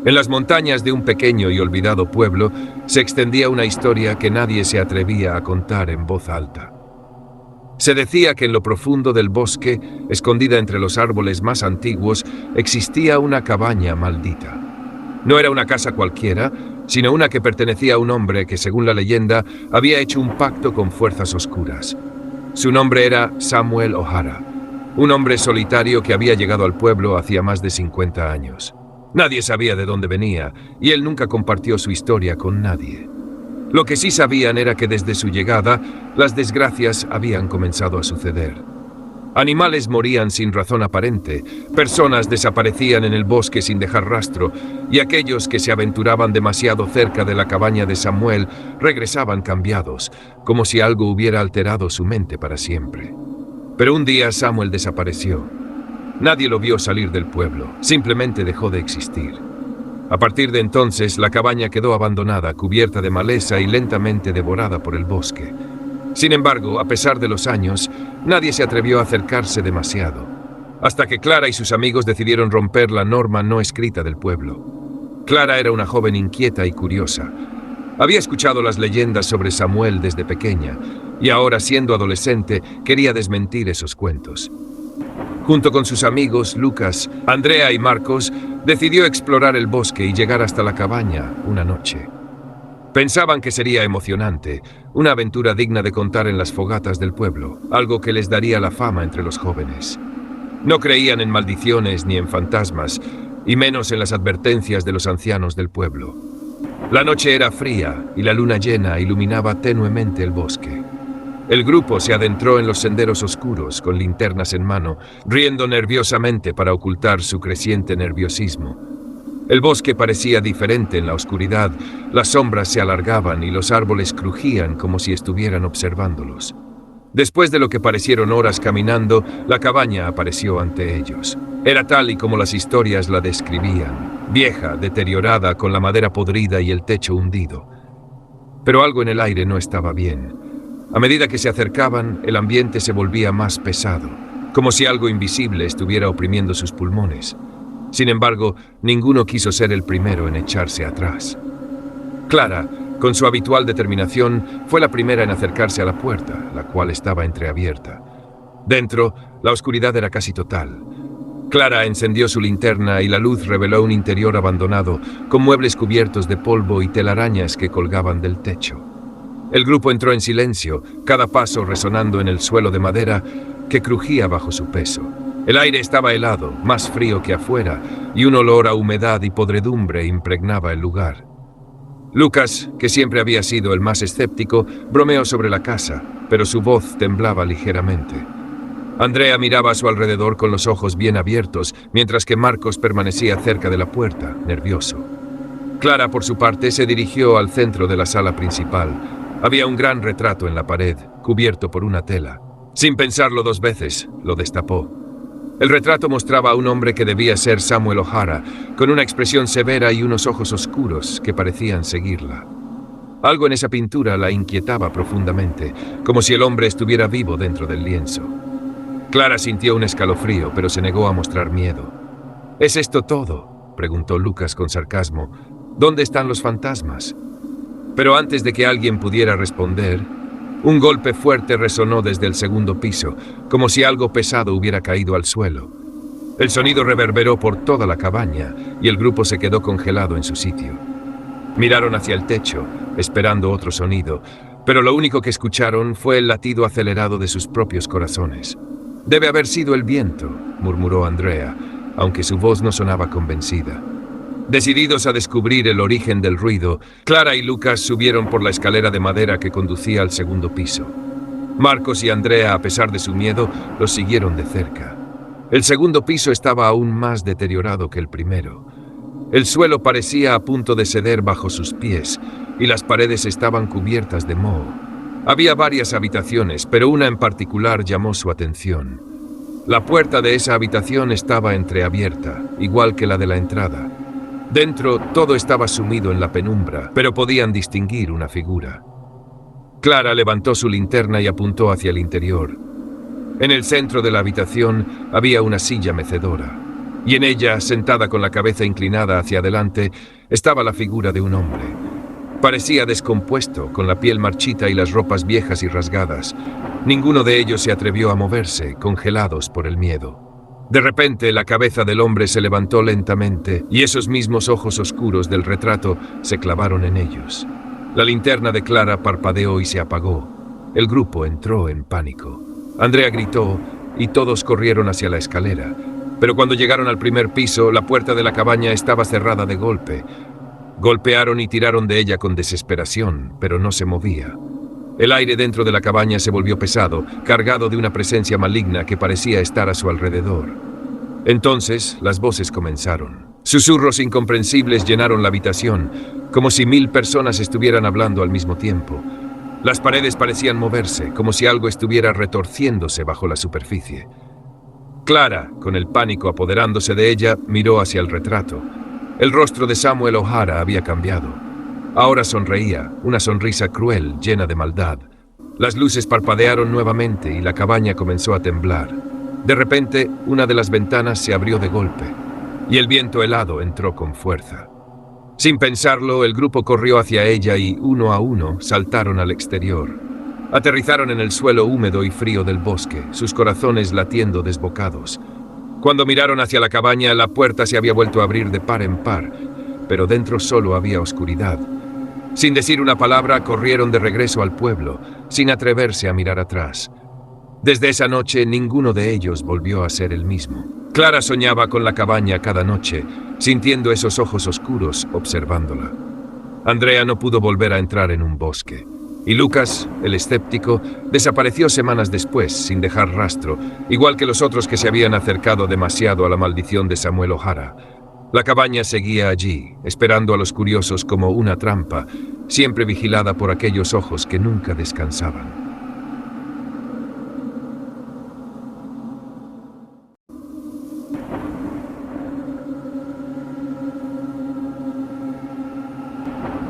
En las montañas de un pequeño y olvidado pueblo se extendía una historia que nadie se atrevía a contar en voz alta. Se decía que en lo profundo del bosque, escondida entre los árboles más antiguos, existía una cabaña maldita. No era una casa cualquiera, sino una que pertenecía a un hombre que, según la leyenda, había hecho un pacto con fuerzas oscuras. Su nombre era Samuel O'Hara, un hombre solitario que había llegado al pueblo hacía más de 50 años. Nadie sabía de dónde venía, y él nunca compartió su historia con nadie. Lo que sí sabían era que desde su llegada, las desgracias habían comenzado a suceder. Animales morían sin razón aparente, personas desaparecían en el bosque sin dejar rastro, y aquellos que se aventuraban demasiado cerca de la cabaña de Samuel regresaban cambiados, como si algo hubiera alterado su mente para siempre. Pero un día Samuel desapareció. Nadie lo vio salir del pueblo, simplemente dejó de existir. A partir de entonces, la cabaña quedó abandonada, cubierta de maleza y lentamente devorada por el bosque. Sin embargo, a pesar de los años, nadie se atrevió a acercarse demasiado, hasta que Clara y sus amigos decidieron romper la norma no escrita del pueblo. Clara era una joven inquieta y curiosa. Había escuchado las leyendas sobre Samuel desde pequeña, y ahora, siendo adolescente, quería desmentir esos cuentos. Junto con sus amigos, Lucas, Andrea y Marcos, decidió explorar el bosque y llegar hasta la cabaña una noche. Pensaban que sería emocionante, una aventura digna de contar en las fogatas del pueblo, algo que les daría la fama entre los jóvenes. No creían en maldiciones ni en fantasmas, y menos en las advertencias de los ancianos del pueblo. La noche era fría y la luna llena iluminaba tenuemente el bosque. El grupo se adentró en los senderos oscuros con linternas en mano, riendo nerviosamente para ocultar su creciente nerviosismo. El bosque parecía diferente en la oscuridad, las sombras se alargaban y los árboles crujían como si estuvieran observándolos. Después de lo que parecieron horas caminando, la cabaña apareció ante ellos. Era tal y como las historias la describían, vieja, deteriorada, con la madera podrida y el techo hundido. Pero algo en el aire no estaba bien. A medida que se acercaban, el ambiente se volvía más pesado, como si algo invisible estuviera oprimiendo sus pulmones. Sin embargo, ninguno quiso ser el primero en echarse atrás. Clara, con su habitual determinación, fue la primera en acercarse a la puerta, la cual estaba entreabierta. Dentro, la oscuridad era casi total. Clara encendió su linterna y la luz reveló un interior abandonado, con muebles cubiertos de polvo y telarañas que colgaban del techo. El grupo entró en silencio, cada paso resonando en el suelo de madera que crujía bajo su peso. El aire estaba helado, más frío que afuera, y un olor a humedad y podredumbre impregnaba el lugar. Lucas, que siempre había sido el más escéptico, bromeó sobre la casa, pero su voz temblaba ligeramente. Andrea miraba a su alrededor con los ojos bien abiertos, mientras que Marcos permanecía cerca de la puerta, nervioso. Clara, por su parte, se dirigió al centro de la sala principal. Había un gran retrato en la pared, cubierto por una tela. Sin pensarlo dos veces, lo destapó. El retrato mostraba a un hombre que debía ser Samuel O'Hara, con una expresión severa y unos ojos oscuros que parecían seguirla. Algo en esa pintura la inquietaba profundamente, como si el hombre estuviera vivo dentro del lienzo. Clara sintió un escalofrío, pero se negó a mostrar miedo. ¿Es esto todo?, preguntó Lucas con sarcasmo. ¿Dónde están los fantasmas? Pero antes de que alguien pudiera responder, un golpe fuerte resonó desde el segundo piso, como si algo pesado hubiera caído al suelo. El sonido reverberó por toda la cabaña y el grupo se quedó congelado en su sitio. Miraron hacia el techo, esperando otro sonido, pero lo único que escucharon fue el latido acelerado de sus propios corazones. «Debe haber sido el viento», murmuró Andrea, aunque su voz no sonaba convencida. Decididos a descubrir el origen del ruido, Clara y Lucas subieron por la escalera de madera que conducía al segundo piso. Marcos y Andrea, a pesar de su miedo, los siguieron de cerca. El segundo piso estaba aún más deteriorado que el primero. El suelo parecía a punto de ceder bajo sus pies, y las paredes estaban cubiertas de moho. Había varias habitaciones, pero una en particular llamó su atención. La puerta de esa habitación estaba entreabierta, igual que la de la entrada. Dentro todo estaba sumido en la penumbra, pero podían distinguir una figura. Clara levantó su linterna y apuntó hacia el interior. En el centro de la habitación había una silla mecedora. y en ella, sentada con la cabeza inclinada hacia adelante, estaba la figura de un hombre. Parecía descompuesto, con la piel marchita y las ropas viejas y rasgadas. Ninguno de ellos se atrevió a moverse, congelados por el miedo. De repente, la cabeza del hombre se levantó lentamente y esos mismos ojos oscuros del retrato se clavaron en ellos. La linterna de Clara parpadeó y se apagó. El grupo entró en pánico. Andrea gritó y todos corrieron hacia la escalera. Pero cuando llegaron al primer piso, la puerta de la cabaña estaba cerrada de golpe. Golpearon y tiraron de ella con desesperación, pero no se movía. El aire dentro de la cabaña se volvió pesado, cargado de una presencia maligna que parecía estar a su alrededor. Entonces, las voces comenzaron. Susurros incomprensibles llenaron la habitación, como si 1000 personas estuvieran hablando al mismo tiempo. Las paredes parecían moverse, como si algo estuviera retorciéndose bajo la superficie. Clara, con el pánico apoderándose de ella, miró hacia el retrato. El rostro de Samuel O'Hara había cambiado. Ahora sonreía, una sonrisa cruel, llena de maldad. Las luces parpadearon nuevamente y la cabaña comenzó a temblar. De repente, una de las ventanas se abrió de golpe, y el viento helado entró con fuerza. Sin pensarlo, el grupo corrió hacia ella y, uno a uno, saltaron al exterior. Aterrizaron en el suelo húmedo y frío del bosque, sus corazones latiendo desbocados. Cuando miraron hacia la cabaña, la puerta se había vuelto a abrir de par en par, pero dentro solo había oscuridad. Sin decir una palabra, corrieron de regreso al pueblo, sin atreverse a mirar atrás. Desde esa noche, ninguno de ellos volvió a ser el mismo. Clara soñaba con la cabaña cada noche, sintiendo esos ojos oscuros observándola. Andrea no pudo volver a entrar en un bosque. Y Lucas, el escéptico, desapareció semanas después, sin dejar rastro, igual que los otros que se habían acercado demasiado a la maldición de Samuel O'Hara. La cabaña seguía allí, esperando a los curiosos como una trampa, siempre vigilada por aquellos ojos que nunca descansaban.